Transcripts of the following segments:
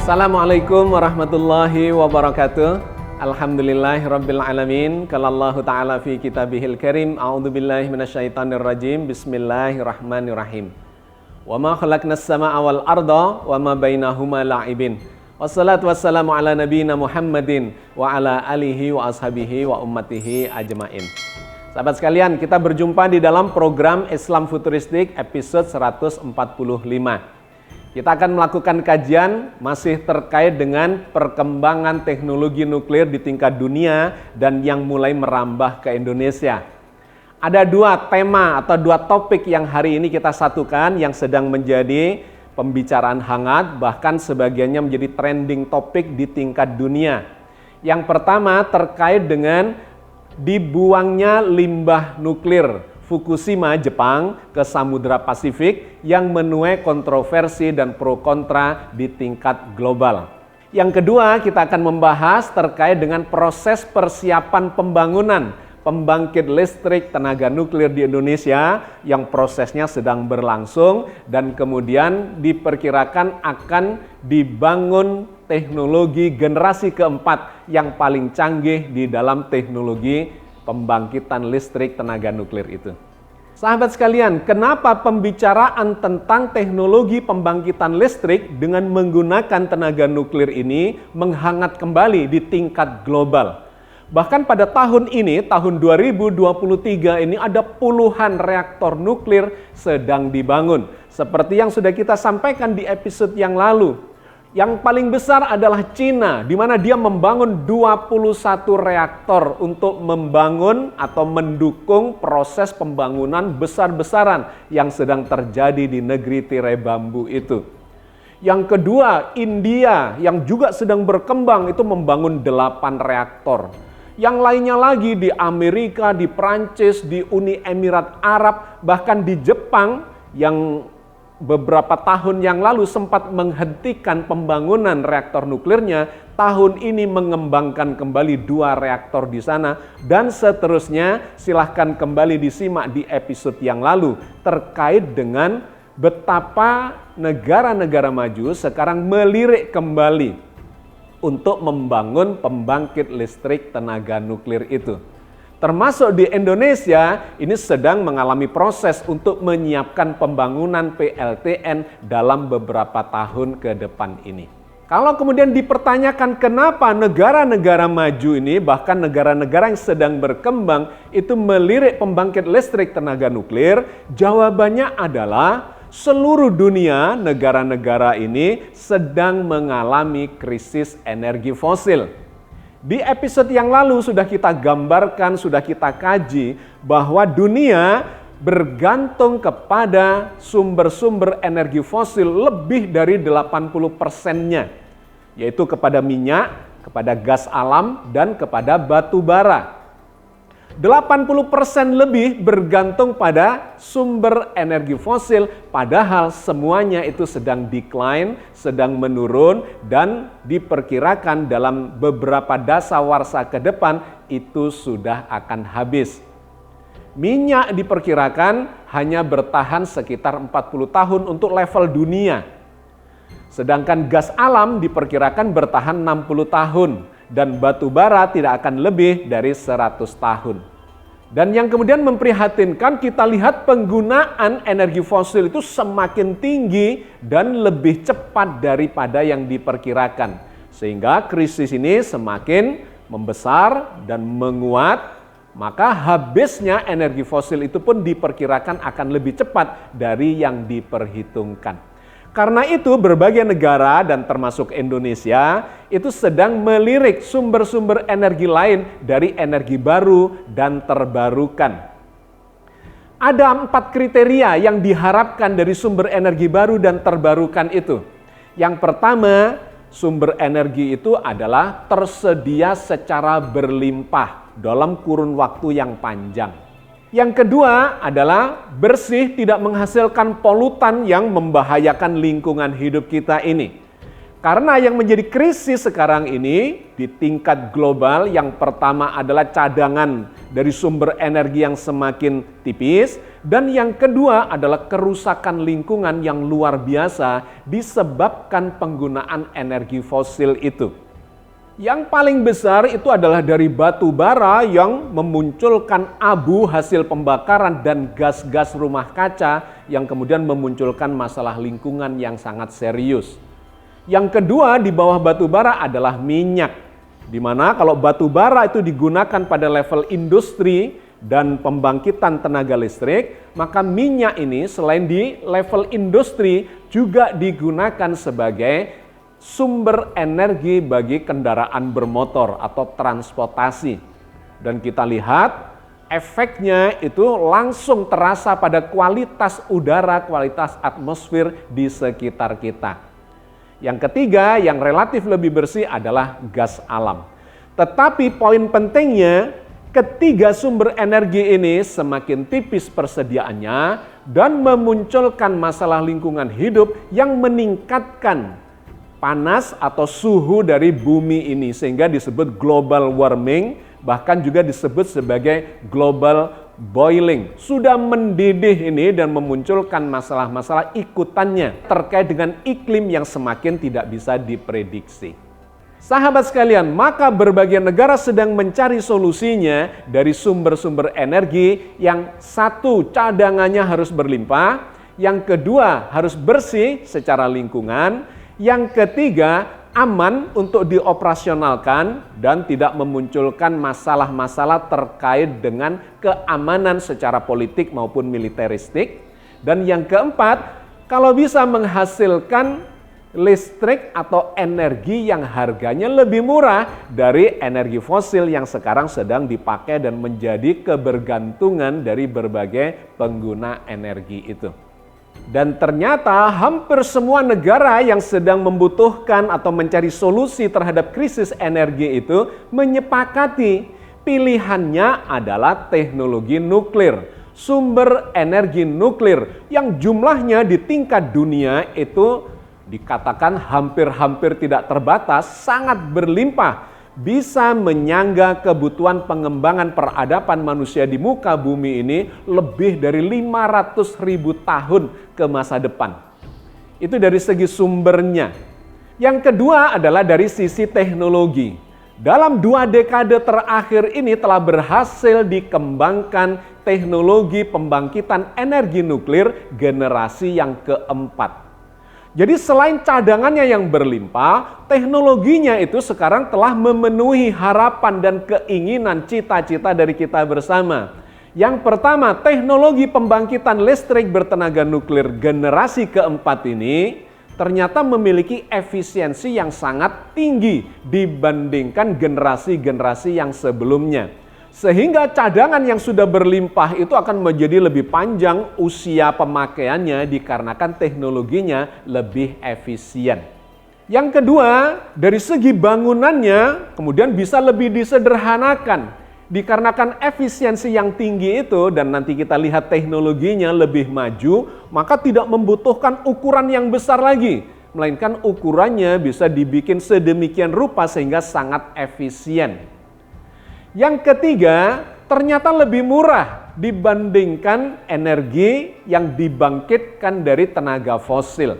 Assalamualaikum warahmatullahi wabarakatuh. Alhamdulillahirabbil alamin. Qala Allah Ta'ala fi kitabihil karim. A'udzubillahi minasyaitonir rajim. Bismillahirrahmanirrahim. Wa ma khalaqnas samaa'a wal arda wa ma bainahuma la'ibin. Wassalatu wassalamu ala nabiyyina Muhammadin wa ala alihi wa ashabihi wa ummatihi ajmain. Sahabat sekalian, kita berjumpa di dalam program Islam Futuristik episode 145. Kita akan melakukan kajian masih terkait dengan perkembangan teknologi nuklir di tingkat dunia dan yang mulai merambah ke Indonesia. Ada dua tema atau dua topik yang hari ini kita satukan yang sedang menjadi pembicaraan hangat, bahkan sebagiannya menjadi trending topik di tingkat dunia. Yang pertama terkait dengan dibuangnya limbah nuklir Fukushima, Jepang ke Samudra Pasifik yang menuai kontroversi dan pro kontra di tingkat global. Yang kedua, kita akan membahas terkait dengan proses persiapan pembangunan pembangkit listrik tenaga nuklir di Indonesia yang prosesnya sedang berlangsung dan kemudian diperkirakan akan dibangun teknologi generasi keempat yang paling canggih di dalam teknologi pembangkitan listrik tenaga nuklir itu. Sahabat sekalian, kenapa pembicaraan tentang teknologi pembangkitan listrik dengan menggunakan tenaga nuklir ini menghangat kembali di tingkat global? Bahkan pada tahun ini, tahun 2023 ini ada puluhan reaktor nuklir sedang dibangun. Seperti yang sudah kita sampaikan di episode yang lalu. Yang paling besar adalah Cina, di mana dia membangun 21 reaktor untuk membangun atau mendukung proses pembangunan besar-besaran yang sedang terjadi di negeri tirai bambu itu. Yang kedua, India yang juga sedang berkembang itu membangun 8 reaktor. Yang lainnya lagi di Amerika, di Prancis, di Uni Emirat Arab, bahkan di Jepang yang beberapa tahun yang lalu sempat menghentikan pembangunan reaktor nuklirnya, tahun ini mengembangkan kembali 2 reaktor di sana dan seterusnya. Silahkan kembali disimak di episode yang lalu terkait dengan betapa negara-negara maju sekarang melirik kembali untuk membangun pembangkit listrik tenaga nuklir itu. Termasuk di Indonesia, ini sedang mengalami proses untuk menyiapkan pembangunan PLTN dalam beberapa tahun ke depan ini. Kalau kemudian dipertanyakan kenapa negara-negara maju ini, bahkan negara-negara yang sedang berkembang, itu melirik pembangkit listrik tenaga nuklir, jawabannya adalah seluruh dunia negara-negara ini sedang mengalami krisis energi fosil. Di episode yang lalu sudah kita gambarkan, sudah kita kaji bahwa dunia bergantung kepada sumber-sumber energi fosil lebih dari 80%-nya, yaitu kepada minyak, kepada gas alam, dan kepada batu bara. 80% lebih bergantung pada sumber energi fosil, padahal semuanya itu sedang decline, sedang menurun, dan diperkirakan dalam beberapa dasawarsa ke depan itu sudah akan habis. Minyak diperkirakan hanya bertahan sekitar 40 tahun untuk level dunia. Sedangkan gas alam diperkirakan bertahan 60 tahun. Dan batu bara tidak akan lebih dari 100 tahun. Dan yang kemudian memprihatinkan, kita lihat penggunaan energi fosil itu semakin tinggi dan lebih cepat daripada yang diperkirakan. Sehingga krisis ini semakin membesar dan menguat, maka habisnya energi fosil itu pun diperkirakan akan lebih cepat dari yang diperhitungkan. Karena itu berbagai negara dan termasuk Indonesia itu sedang melirik sumber-sumber energi lain dari energi baru dan terbarukan. Ada 4 kriteria yang diharapkan dari sumber energi baru dan terbarukan itu. Yang pertama, sumber energi itu adalah tersedia secara berlimpah dalam kurun waktu yang panjang. Yang kedua adalah bersih, tidak menghasilkan polutan yang membahayakan lingkungan hidup kita ini. Karena yang menjadi krisis sekarang ini di tingkat global, yang pertama adalah cadangan dari sumber energi yang semakin tipis, dan yang kedua adalah kerusakan lingkungan yang luar biasa disebabkan penggunaan energi fosil itu. Yang paling besar itu adalah dari batu bara yang memunculkan abu hasil pembakaran dan gas-gas rumah kaca yang kemudian memunculkan masalah lingkungan yang sangat serius. Yang kedua di bawah batu bara adalah minyak, di mana kalau batu bara itu digunakan pada level industri dan pembangkitan tenaga listrik, maka minyak ini selain di level industri juga digunakan sebagai sumber energi bagi kendaraan bermotor atau transportasi. Dan kita lihat efeknya itu langsung terasa pada kualitas udara, kualitas atmosfer di sekitar kita. Yang ketiga, yang relatif lebih bersih adalah gas alam. Tetapi poin pentingnya, ketiga sumber energi ini semakin tipis persediaannya dan memunculkan masalah lingkungan hidup yang meningkatkan panas atau suhu dari bumi ini, sehingga disebut global warming, bahkan juga disebut sebagai global boiling. Sudah mendidih ini dan memunculkan masalah-masalah ikutannya terkait dengan iklim yang semakin tidak bisa diprediksi. Sahabat sekalian, maka berbagai negara sedang mencari solusinya dari sumber-sumber energi yang satu, cadangannya harus berlimpah, yang kedua harus bersih secara lingkungan, yang ketiga aman untuk dioperasionalkan dan tidak memunculkan masalah-masalah terkait dengan keamanan secara politik maupun militeristik. Dan yang keempat, kalau bisa menghasilkan listrik atau energi yang harganya lebih murah dari energi fosil yang sekarang sedang dipakai dan menjadi kebergantungan dari berbagai pengguna energi itu. Dan ternyata hampir semua negara yang sedang membutuhkan atau mencari solusi terhadap krisis energi itu menyepakati pilihannya adalah teknologi nuklir, sumber energi nuklir yang jumlahnya di tingkat dunia itu dikatakan hampir-hampir tidak terbatas, sangat berlimpah, bisa menyangga kebutuhan pengembangan peradaban manusia di muka bumi ini lebih dari 500.000 tahun ke masa depan. Itu dari segi sumbernya. Yang kedua adalah dari sisi teknologi. Dalam 2 dekade terakhir ini telah berhasil dikembangkan teknologi pembangkitan energi nuklir generasi yang keempat. Jadi selain cadangannya yang berlimpah, teknologinya itu sekarang telah memenuhi harapan dan keinginan cita-cita dari kita bersama. Yang pertama, teknologi pembangkitan listrik bertenaga nuklir generasi keempat ini ternyata memiliki efisiensi yang sangat tinggi dibandingkan generasi-generasi yang sebelumnya. Sehingga cadangan yang sudah berlimpah itu akan menjadi lebih panjang usia pemakaiannya dikarenakan teknologinya lebih efisien. Yang kedua, dari segi bangunannya kemudian bisa lebih disederhanakan. Dikarenakan efisiensi yang tinggi itu dan nanti kita lihat teknologinya lebih maju, maka tidak membutuhkan ukuran yang besar lagi. Melainkan ukurannya bisa dibikin sedemikian rupa sehingga sangat efisien. Yang ketiga, ternyata lebih murah dibandingkan energi yang dibangkitkan dari tenaga fosil.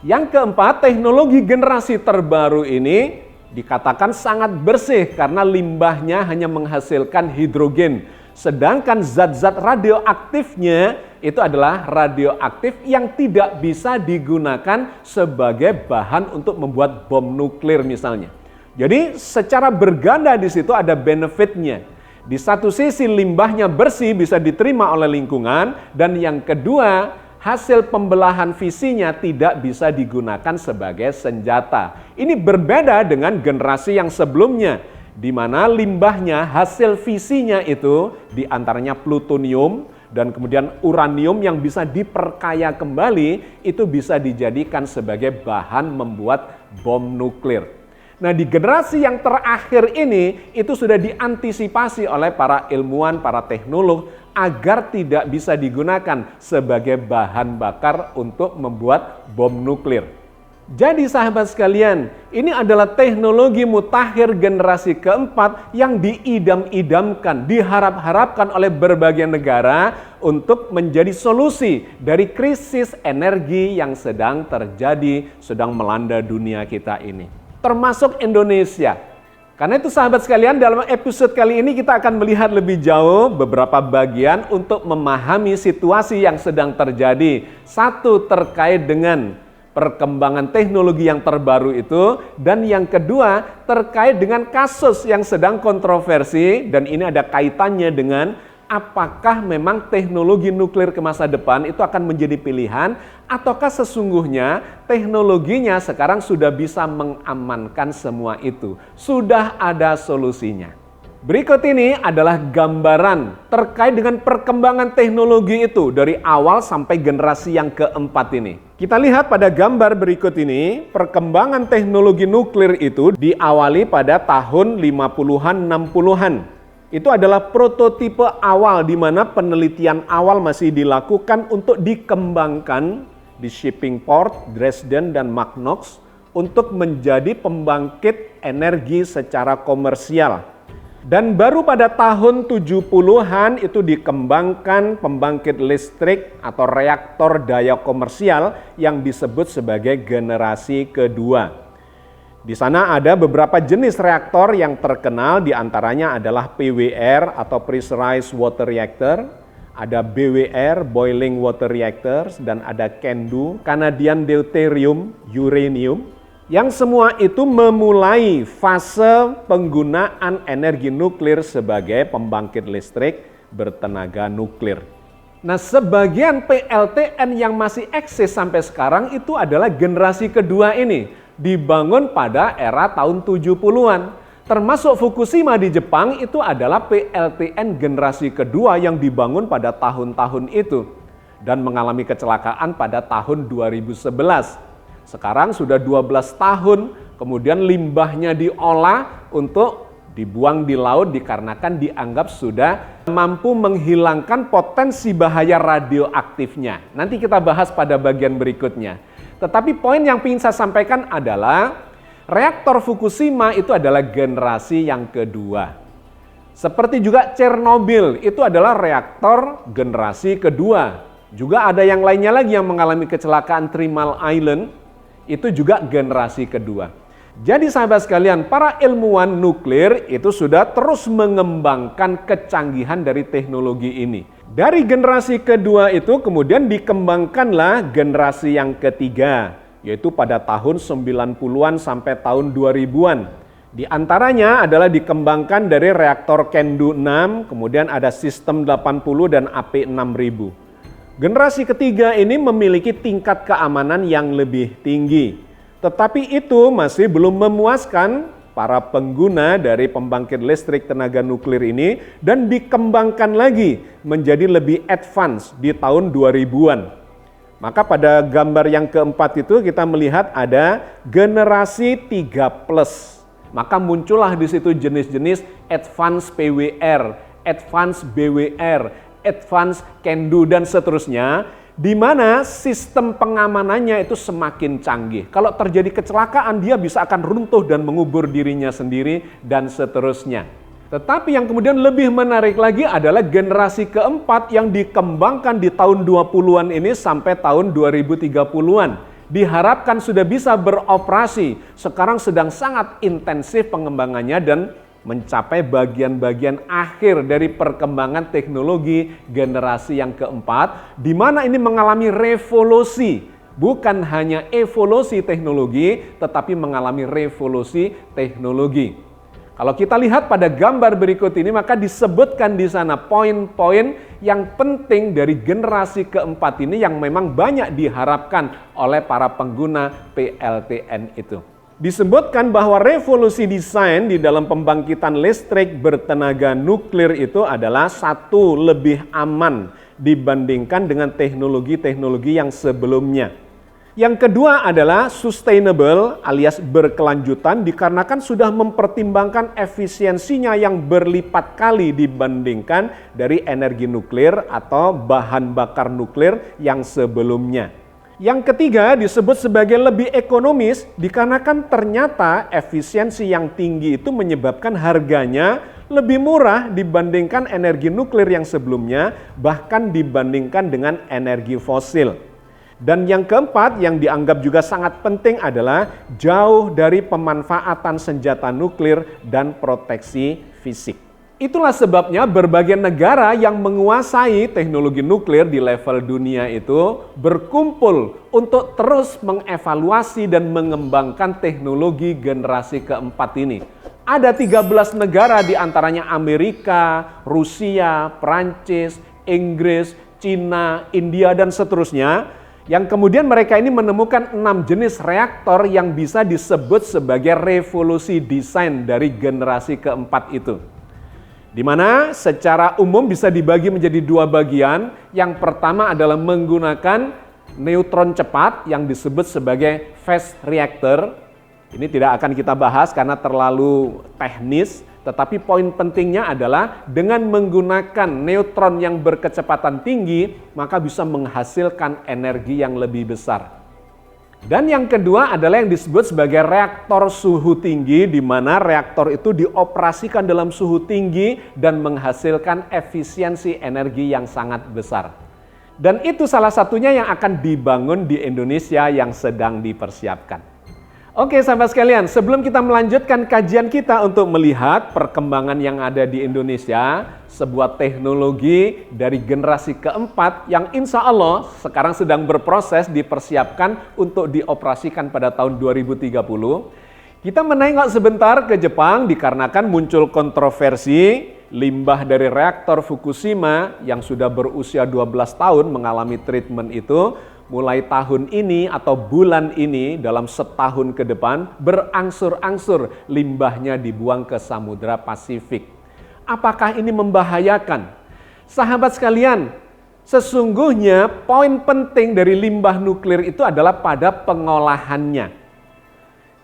Yang keempat, teknologi generasi terbaru ini dikatakan sangat bersih karena limbahnya hanya menghasilkan hidrogen. Sedangkan zat-zat radioaktifnya itu adalah radioaktif yang tidak bisa digunakan sebagai bahan untuk membuat bom nuklir misalnya. Jadi secara berganda di situ ada benefitnya. Di satu sisi limbahnya bersih bisa diterima oleh lingkungan, dan yang kedua hasil pembelahan fisinya tidak bisa digunakan sebagai senjata. Ini berbeda dengan generasi yang sebelumnya, di mana limbahnya hasil fisinya itu diantaranya plutonium dan kemudian uranium yang bisa diperkaya kembali, itu bisa dijadikan sebagai bahan membuat bom nuklir. Nah, di generasi yang terakhir ini itu sudah diantisipasi oleh para ilmuwan, para teknolog agar tidak bisa digunakan sebagai bahan bakar untuk membuat bom nuklir. Jadi sahabat sekalian, ini adalah teknologi mutakhir generasi keempat yang diidam-idamkan, diharap-harapkan oleh berbagai negara untuk menjadi solusi dari krisis energi yang sedang terjadi, sedang melanda dunia kita ini. Termasuk Indonesia. Karena itu sahabat sekalian, dalam episode kali ini kita akan melihat lebih jauh beberapa bagian untuk memahami situasi yang sedang terjadi. Satu, terkait dengan perkembangan teknologi yang terbaru itu, dan yang kedua terkait dengan kasus yang sedang kontroversi, dan ini ada kaitannya dengan apakah memang teknologi nuklir ke masa depan itu akan menjadi pilihan ataukah sesungguhnya teknologinya sekarang sudah bisa mengamankan semua itu, sudah ada solusinya. Berikut ini adalah gambaran terkait dengan perkembangan teknologi itu dari awal sampai generasi yang keempat ini. Kita lihat pada gambar berikut ini, perkembangan teknologi nuklir itu diawali pada tahun 50-an, 60-an. Itu adalah prototipe awal di mana penelitian awal masih dilakukan untuk dikembangkan di shipping port Dresden dan Magnox untuk menjadi pembangkit energi secara komersial. Dan baru pada tahun 70-an itu dikembangkan pembangkit listrik atau reaktor daya komersial yang disebut sebagai generasi kedua. Di sana ada beberapa jenis reaktor yang terkenal, diantaranya adalah PWR atau Pressurized Water Reactor, ada BWR, Boiling Water Reactors, dan ada CANDU, Canadian Deuterium Uranium, yang semua itu memulai fase penggunaan energi nuklir sebagai pembangkit listrik bertenaga nuklir. Nah, sebagian PLTN yang masih eksis sampai sekarang itu adalah generasi kedua ini, dibangun pada era tahun 70-an. Termasuk Fukushima di Jepang itu adalah PLTN generasi kedua yang dibangun pada tahun-tahun itu dan mengalami kecelakaan pada tahun 2011. Sekarang sudah 12 tahun, kemudian limbahnya diolah untuk dibuang di laut dikarenakan dianggap sudah mampu menghilangkan potensi bahaya radioaktifnya. Nanti kita bahas pada bagian berikutnya. Tetapi poin yang ingin saya sampaikan adalah reaktor Fukushima itu adalah generasi yang kedua. Seperti juga Chernobyl itu adalah reaktor generasi kedua. Juga ada yang lainnya lagi yang mengalami kecelakaan Three Mile Island, itu juga generasi kedua. Jadi sahabat sekalian, para ilmuwan nuklir itu sudah terus mengembangkan kecanggihan dari teknologi ini. Dari generasi kedua itu kemudian dikembangkanlah generasi yang ketiga, yaitu pada tahun 90-an sampai tahun 2000-an. Di antaranya adalah dikembangkan dari reaktor CANDU 6, kemudian ada sistem 80 dan AP6000. Generasi ketiga ini memiliki tingkat keamanan yang lebih tinggi. Tetapi itu masih belum memuaskan para pengguna dari pembangkit listrik tenaga nuklir ini dan dikembangkan lagi menjadi lebih advance di tahun 2000-an. Maka pada gambar yang keempat itu kita melihat ada generasi 3+. Maka muncullah di situ jenis-jenis advance PWR, advance BWR, advance CANDU dan seterusnya, di mana sistem pengamanannya itu semakin canggih. Kalau terjadi kecelakaan dia bisa akan runtuh dan mengubur dirinya sendiri dan seterusnya. Tetapi yang kemudian lebih menarik lagi adalah generasi keempat yang dikembangkan di tahun 20-an ini sampai tahun 2030-an. Diharapkan sudah bisa beroperasi. Sekarang sedang sangat intensif pengembangannya dan mencapai bagian-bagian akhir dari perkembangan teknologi generasi yang keempat, di mana ini mengalami revolusi, bukan hanya evolusi teknologi, tetapi mengalami revolusi teknologi. Kalau kita lihat pada gambar berikut ini, maka disebutkan di sana poin-poin yang penting dari generasi keempat ini yang memang banyak diharapkan oleh para pengguna PLTN itu. Disebutkan bahwa revolusi desain di dalam pembangkitan listrik bertenaga nuklir itu adalah satu, lebih aman dibandingkan dengan teknologi-teknologi yang sebelumnya. Yang kedua adalah sustainable alias berkelanjutan dikarenakan sudah mempertimbangkan efisiensinya yang berlipat kali dibandingkan dari energi nuklir atau bahan bakar nuklir yang sebelumnya. Yang ketiga disebut sebagai lebih ekonomis dikarenakan ternyata efisiensi yang tinggi itu menyebabkan harganya lebih murah dibandingkan energi nuklir yang sebelumnya, bahkan dibandingkan dengan energi fosil. Dan yang keempat yang dianggap juga sangat penting adalah jauh dari pemanfaatan senjata nuklir dan proteksi fisik. Itulah sebabnya berbagai negara yang menguasai teknologi nuklir di level dunia itu berkumpul untuk terus mengevaluasi dan mengembangkan teknologi generasi keempat ini. Ada 13 negara diantaranya Amerika, Rusia, Prancis, Inggris, Cina, India, dan seterusnya, yang kemudian mereka ini menemukan 6 jenis reaktor yang bisa disebut sebagai revolusi desain dari generasi keempat itu. Di mana secara umum bisa dibagi menjadi 2 bagian. Yang pertama adalah menggunakan neutron cepat yang disebut sebagai fast reactor. Ini tidak akan kita bahas karena terlalu teknis, tetapi poin pentingnya adalah dengan menggunakan neutron yang berkecepatan tinggi, maka bisa menghasilkan energi yang lebih besar. Dan yang kedua adalah yang disebut sebagai reaktor suhu tinggi, di mana reaktor itu dioperasikan dalam suhu tinggi dan menghasilkan efisiensi energi yang sangat besar. Dan itu salah satunya yang akan dibangun di Indonesia yang sedang dipersiapkan. Oke sahabat sekalian, sebelum kita melanjutkan kajian kita untuk melihat perkembangan yang ada di Indonesia, sebuah teknologi dari generasi keempat yang insya Allah sekarang sedang berproses dipersiapkan untuk dioperasikan pada tahun 2030. Kita menengok sebentar ke Jepang dikarenakan muncul kontroversi limbah dari reaktor Fukushima yang sudah berusia 12 tahun mengalami treatment itu. Mulai tahun ini atau bulan ini dalam setahun ke depan berangsur-angsur limbahnya dibuang ke Samudra Pasifik. Apakah ini membahayakan? Sahabat sekalian, sesungguhnya poin penting dari limbah nuklir itu adalah pada pengolahannya.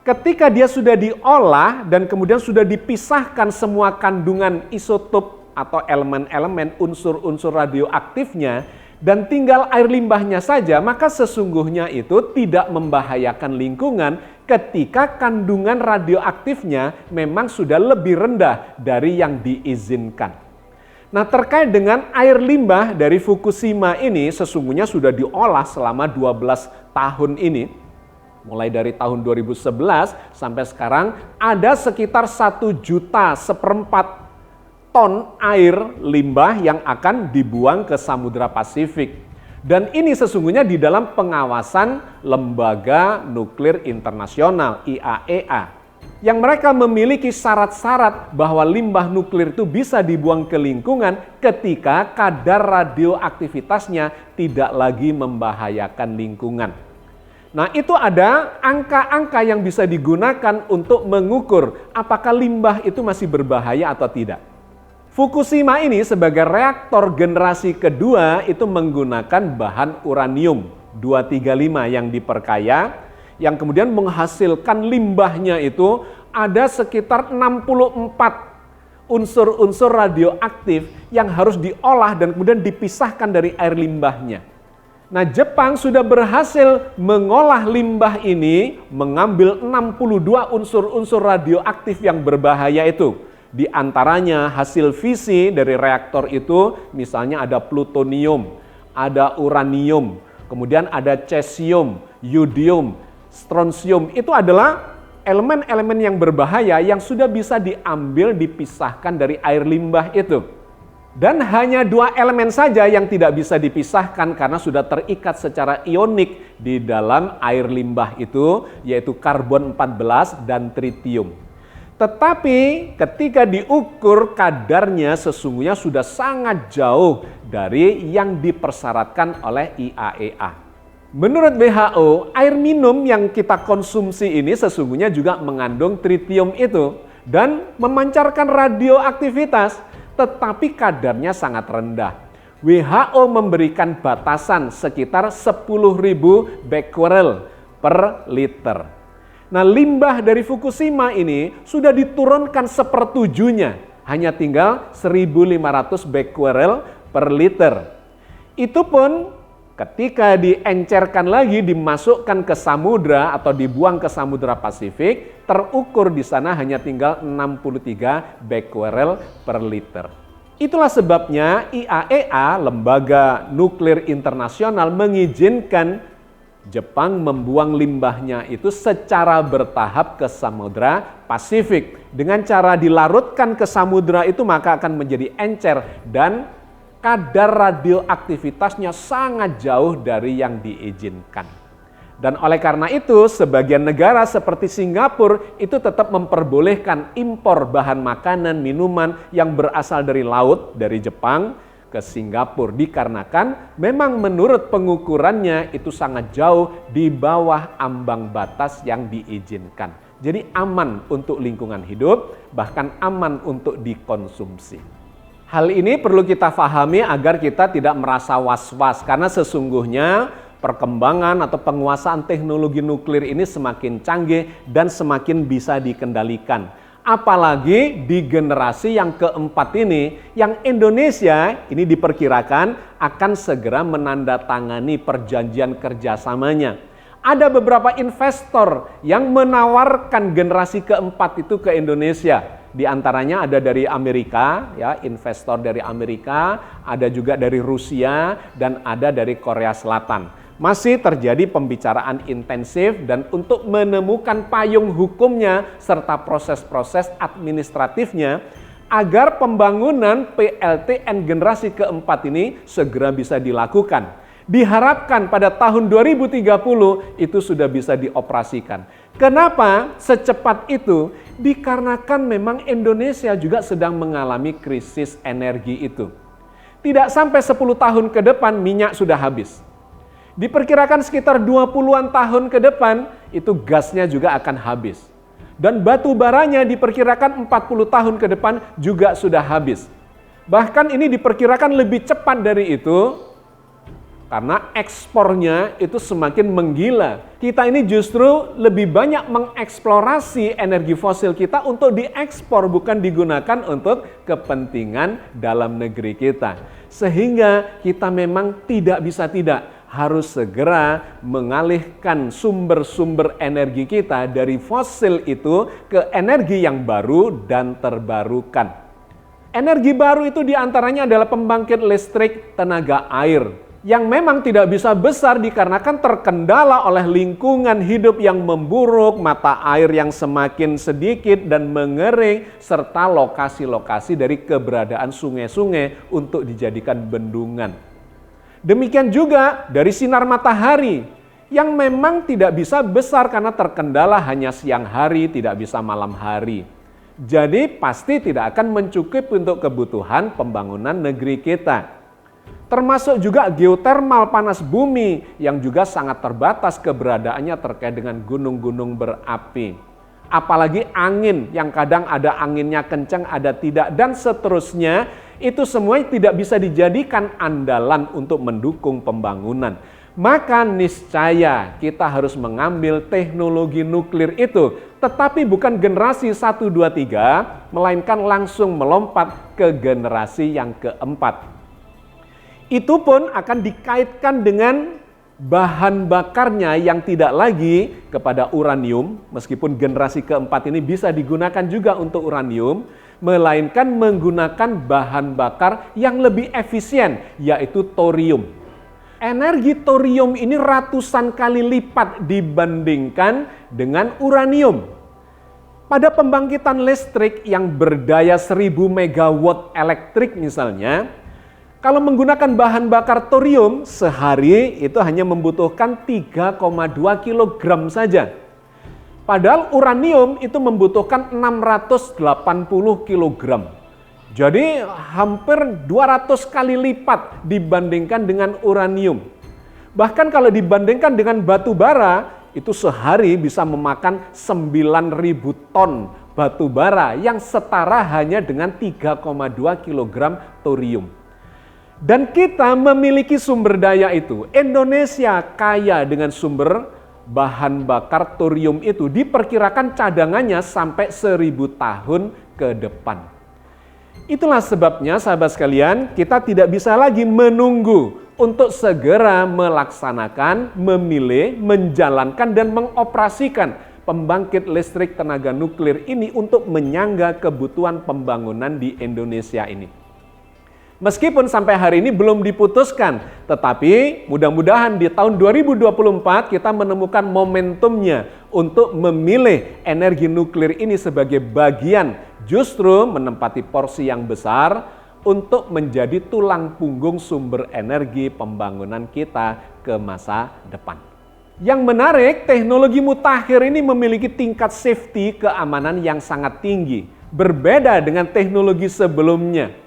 Ketika dia sudah diolah dan kemudian sudah dipisahkan semua kandungan isotop atau elemen-elemen unsur-unsur radioaktifnya, dan tinggal air limbahnya saja, maka sesungguhnya itu tidak membahayakan lingkungan ketika kandungan radioaktifnya memang sudah lebih rendah dari yang diizinkan. Nah, terkait dengan air limbah dari Fukushima ini sesungguhnya sudah diolah selama 12 tahun ini. Mulai dari tahun 2011 sampai sekarang ada sekitar 1,4 juta ton air limbah yang akan dibuang ke Samudra Pasifik. Dan ini sesungguhnya di dalam pengawasan Lembaga Nuklir Internasional IAEA. Yang mereka memiliki syarat-syarat bahwa limbah nuklir itu bisa dibuang ke lingkungan ketika kadar radioaktivitasnya tidak lagi membahayakan lingkungan. Nah, itu ada angka-angka yang bisa digunakan untuk mengukur apakah limbah itu masih berbahaya atau tidak. Fukushima ini sebagai reaktor generasi kedua itu menggunakan bahan uranium 235 yang diperkaya, yang kemudian menghasilkan limbahnya itu ada sekitar 64 unsur-unsur radioaktif yang harus diolah dan kemudian dipisahkan dari air limbahnya. Nah, Jepang sudah berhasil mengolah limbah ini, mengambil 62 unsur-unsur radioaktif yang berbahaya itu. Di antaranya hasil fisi dari reaktor itu misalnya ada plutonium, ada uranium, kemudian ada cesium, yodium, strontium. Itu adalah elemen-elemen yang berbahaya yang sudah bisa diambil, dipisahkan dari air limbah itu. Dan hanya 2 elemen saja yang tidak bisa dipisahkan karena sudah terikat secara ionik di dalam air limbah itu, yaitu karbon 14 dan tritium. Tetapi ketika diukur kadarnya sesungguhnya sudah sangat jauh dari yang dipersyaratkan oleh IAEA. Menurut WHO, air minum yang kita konsumsi ini sesungguhnya juga mengandung tritium itu dan memancarkan radioaktivitas, tetapi kadarnya sangat rendah. WHO memberikan batasan sekitar 10.000 becquerel per liter. Nah, limbah dari Fukushima ini sudah diturunkan sepertujuhnya, hanya tinggal 1.500 becquerel per liter. Itu pun Ketika diencerkan lagi, dimasukkan ke samudra atau dibuang ke Samudra Pasifik, terukur di sana hanya tinggal 63 becquerel per liter. Itulah sebabnya IAEA, Lembaga Nuklir Internasional, mengizinkan Jepang membuang limbahnya itu secara bertahap ke Samudra Pasifik. Dengan cara dilarutkan ke samudra itu maka akan menjadi encer dan kadar radioaktivitasnya sangat jauh dari yang diizinkan. Dan oleh karena itu, sebagian negara seperti Singapura itu tetap memperbolehkan impor bahan makanan, minuman yang berasal dari laut, dari Jepang ke Singapura. Dikarenakan memang menurut pengukurannya itu sangat jauh di bawah ambang batas yang diizinkan. Jadi aman untuk lingkungan hidup, bahkan aman untuk dikonsumsi. Hal ini perlu kita pahami agar kita tidak merasa was-was, karena sesungguhnya perkembangan atau penguasaan teknologi nuklir ini semakin canggih dan semakin bisa dikendalikan. Apalagi di generasi yang keempat ini, yang Indonesia ini diperkirakan akan segera menandatangani perjanjian kerjasamanya. Ada beberapa investor yang menawarkan generasi keempat itu ke Indonesia. Di antaranya ada dari Amerika, ya, investor dari Amerika, ada juga dari Rusia, dan ada dari Korea Selatan. Masih terjadi pembicaraan intensif dan untuk menemukan payung hukumnya serta proses-proses administratifnya agar pembangunan PLTN generasi keempat ini segera bisa dilakukan. Diharapkan pada tahun 2030 itu sudah bisa dioperasikan. Kenapa secepat itu? Dikarenakan memang Indonesia juga sedang mengalami krisis energi itu. Tidak sampai 10 tahun ke depan minyak sudah habis. Diperkirakan sekitar 20-an tahun ke depan itu gasnya juga akan habis. Dan batu baranya diperkirakan 40 tahun ke depan juga sudah habis. Bahkan ini diperkirakan lebih cepat dari itu, karena ekspornya itu semakin menggila. Kita ini justru lebih banyak mengeksplorasi energi fosil kita untuk diekspor, bukan digunakan untuk kepentingan dalam negeri kita. Sehingga kita memang tidak bisa tidak, harus segera mengalihkan sumber-sumber energi kita dari fosil itu ke energi yang baru dan terbarukan. Energi baru itu diantaranya adalah pembangkit listrik tenaga air, yang memang tidak bisa besar dikarenakan terkendala oleh lingkungan hidup yang memburuk, mata air yang semakin sedikit dan mengering, serta lokasi-lokasi dari keberadaan sungai-sungai untuk dijadikan bendungan. Demikian juga dari sinar matahari, yang memang tidak bisa besar karena terkendala hanya siang hari, tidak bisa malam hari. Jadi pasti tidak akan mencukupi untuk kebutuhan pembangunan negeri kita. Termasuk juga geotermal panas bumi yang juga sangat terbatas keberadaannya terkait dengan gunung-gunung berapi. Apalagi angin yang kadang ada anginnya kencang, ada tidak, dan seterusnya. Itu semua tidak bisa dijadikan andalan untuk mendukung pembangunan. Maka niscaya kita harus mengambil teknologi nuklir itu, tetapi bukan generasi 1, 2, 3, melainkan langsung melompat ke generasi yang keempat. Itu pun akan dikaitkan dengan bahan bakarnya yang tidak lagi kepada uranium, meskipun generasi keempat ini bisa digunakan juga untuk uranium, melainkan menggunakan bahan bakar yang lebih efisien, yaitu thorium. Energi thorium ini ratusan kali lipat dibandingkan dengan uranium. Pada pembangkitan listrik yang berdaya 1000 megawatt elektrik misalnya, kalau menggunakan bahan bakar thorium, sehari itu hanya membutuhkan 3,2 kilogram saja. Padahal uranium itu membutuhkan 680 kilogram. Jadi hampir 200 kali lipat dibandingkan dengan uranium. Bahkan kalau dibandingkan dengan batu bara, itu sehari bisa memakan 9.000 ton batu bara yang setara hanya dengan 3,2 kilogram thorium. Dan kita memiliki sumber daya itu. Indonesia kaya dengan sumber bahan bakar thorium itu. Diperkirakan cadangannya sampai 1000 tahun ke depan. Itulah sebabnya sahabat sekalian, kita tidak bisa lagi menunggu untuk segera melaksanakan, memilih, menjalankan, dan mengoperasikan pembangkit listrik tenaga nuklir ini untuk menyangga kebutuhan pembangunan di Indonesia ini. Meskipun sampai hari ini belum diputuskan, tetapi mudah-mudahan di tahun 2024 kita menemukan momentumnya untuk memilih energi nuklir ini sebagai bagian justru menempati porsi yang besar untuk menjadi tulang punggung sumber energi pembangunan kita ke masa depan. Yang menarik, teknologi mutakhir ini memiliki tingkat safety keamanan yang sangat tinggi, berbeda dengan teknologi sebelumnya.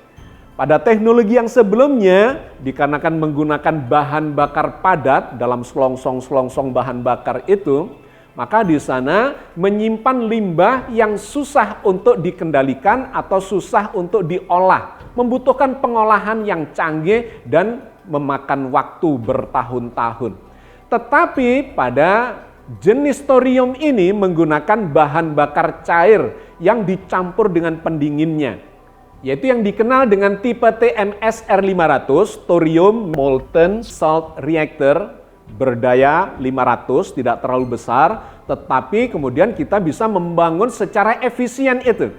Pada teknologi yang sebelumnya, dikarenakan menggunakan bahan bakar padat dalam selongsong-selongsong bahan bakar itu, maka di sana menyimpan limbah yang susah untuk dikendalikan atau susah untuk diolah, membutuhkan pengolahan yang canggih dan memakan waktu bertahun-tahun. Tetapi pada jenis thorium ini menggunakan bahan bakar cair yang dicampur dengan pendinginnya, yaitu yang dikenal dengan tipe TMS R500, Thorium Molten Salt Reactor, berdaya 500, tidak terlalu besar, tetapi kemudian kita bisa membangun secara efisien itu.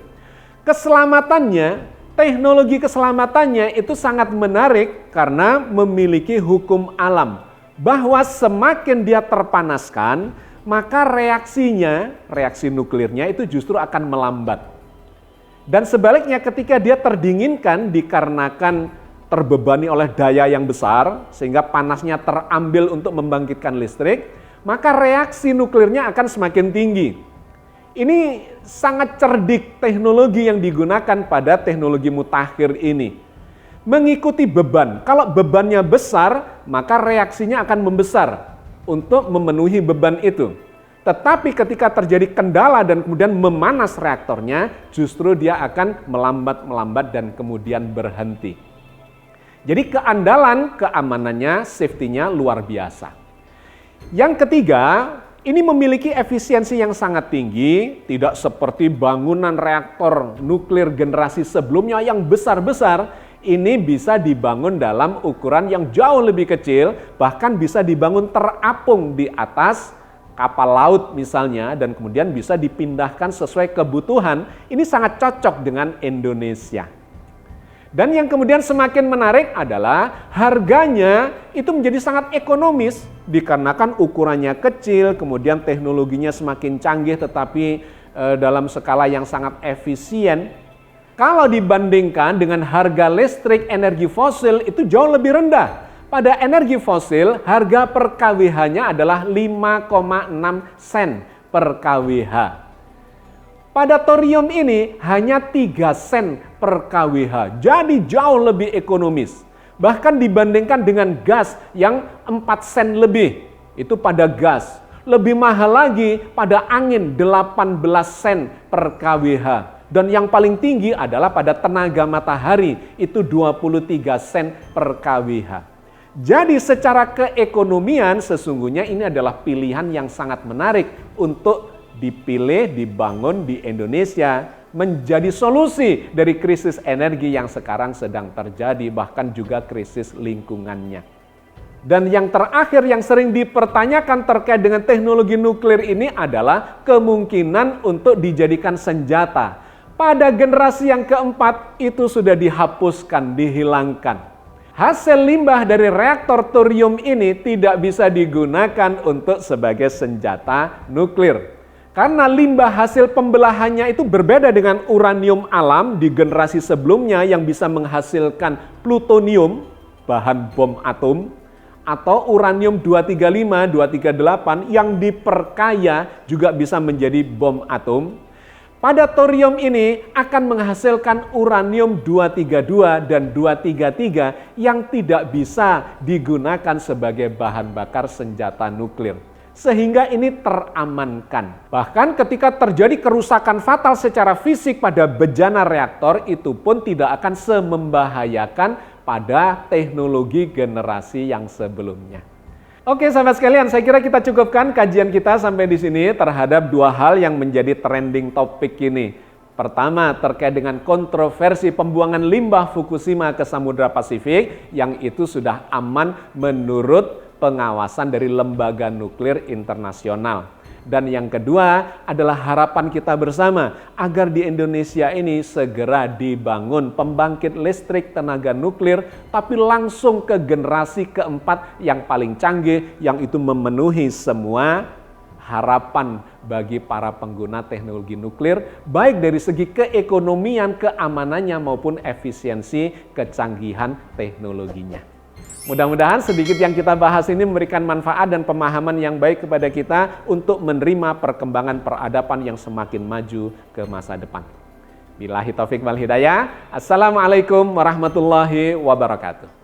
Keselamatannya, teknologi keselamatannya itu sangat menarik karena memiliki hukum alam, bahwa semakin dia terpanaskan, maka reaksi nuklirnya itu justru akan melambat. Dan sebaliknya ketika dia terdinginkan dikarenakan terbebani oleh daya yang besar sehingga panasnya terambil untuk membangkitkan listrik, maka reaksi nuklirnya akan semakin tinggi. Ini sangat cerdik teknologi yang digunakan pada teknologi mutakhir ini. Mengikuti beban, kalau bebannya besar maka reaksinya akan membesar untuk memenuhi beban itu. Tetapi ketika terjadi kendala dan kemudian memanas reaktornya, justru dia akan melambat dan kemudian berhenti. Jadi keandalan keamanannya, safety-nya luar biasa. Yang ketiga, ini memiliki efisiensi yang sangat tinggi, tidak seperti bangunan reaktor nuklir generasi sebelumnya yang besar-besar. Ini bisa dibangun dalam ukuran yang jauh lebih kecil, bahkan bisa dibangun terapung di atas kapal laut misalnya, dan kemudian bisa dipindahkan sesuai kebutuhan. Ini sangat cocok dengan Indonesia. Dan yang kemudian semakin menarik adalah harganya itu menjadi sangat ekonomis dikarenakan ukurannya kecil, kemudian teknologinya semakin canggih tetapi dalam skala yang sangat efisien. Kalau dibandingkan dengan harga listrik energi fosil itu jauh lebih rendah. Pada energi fosil, harga per kWh-nya adalah 5,6 sen per kWh. Pada thorium ini hanya 3 sen per kWh, jadi jauh lebih ekonomis. Bahkan dibandingkan dengan gas yang 4 sen lebih, itu pada gas. Lebih mahal lagi pada angin 18 sen per kWh. Dan yang paling tinggi adalah pada tenaga matahari, itu 23 sen per kWh. Jadi secara keekonomian sesungguhnya ini adalah pilihan yang sangat menarik untuk dipilih, dibangun di Indonesia menjadi solusi dari krisis energi yang sekarang sedang terjadi, bahkan juga krisis lingkungannya. Dan yang terakhir yang sering dipertanyakan terkait dengan teknologi nuklir ini adalah kemungkinan untuk dijadikan senjata. Pada generasi yang keempat itu sudah dihapuskan, dihilangkan. Hasil limbah dari reaktor thorium ini tidak bisa digunakan untuk sebagai senjata nuklir. Karena limbah hasil pembelahannya itu berbeda dengan uranium alam di generasi sebelumnya yang bisa menghasilkan plutonium, bahan bom atom, atau uranium 235, 238 yang diperkaya juga bisa menjadi bom atom. Pada thorium ini akan menghasilkan uranium 232 dan 233 yang tidak bisa digunakan sebagai bahan bakar senjata nuklir. Sehingga ini teramankan. Bahkan ketika terjadi kerusakan fatal secara fisik pada bejana reaktor, itu pun tidak akan semembahayakan pada teknologi generasi yang sebelumnya. Oke sahabat sekalian, saya kira kita cukupkan kajian kita sampai di sini terhadap dua hal yang menjadi trending topik ini. Pertama, terkait dengan kontroversi pembuangan limbah Fukushima ke Samudra Pasifik yang itu sudah aman menurut pengawasan dari lembaga nuklir internasional. Dan yang kedua adalah harapan kita bersama agar di Indonesia ini segera dibangun pembangkit listrik tenaga nuklir, tapi langsung ke generasi keempat yang paling canggih, yang itu memenuhi semua harapan bagi para pengguna teknologi nuklir, baik dari segi keekonomian, keamanannya maupun efisiensi kecanggihan teknologinya. Mudah-mudahan sedikit yang kita bahas ini memberikan manfaat dan pemahaman yang baik kepada kita untuk menerima perkembangan peradaban yang semakin maju ke masa depan. Billahi taufik wal hidayah. Assalamualaikum warahmatullahi wabarakatuh.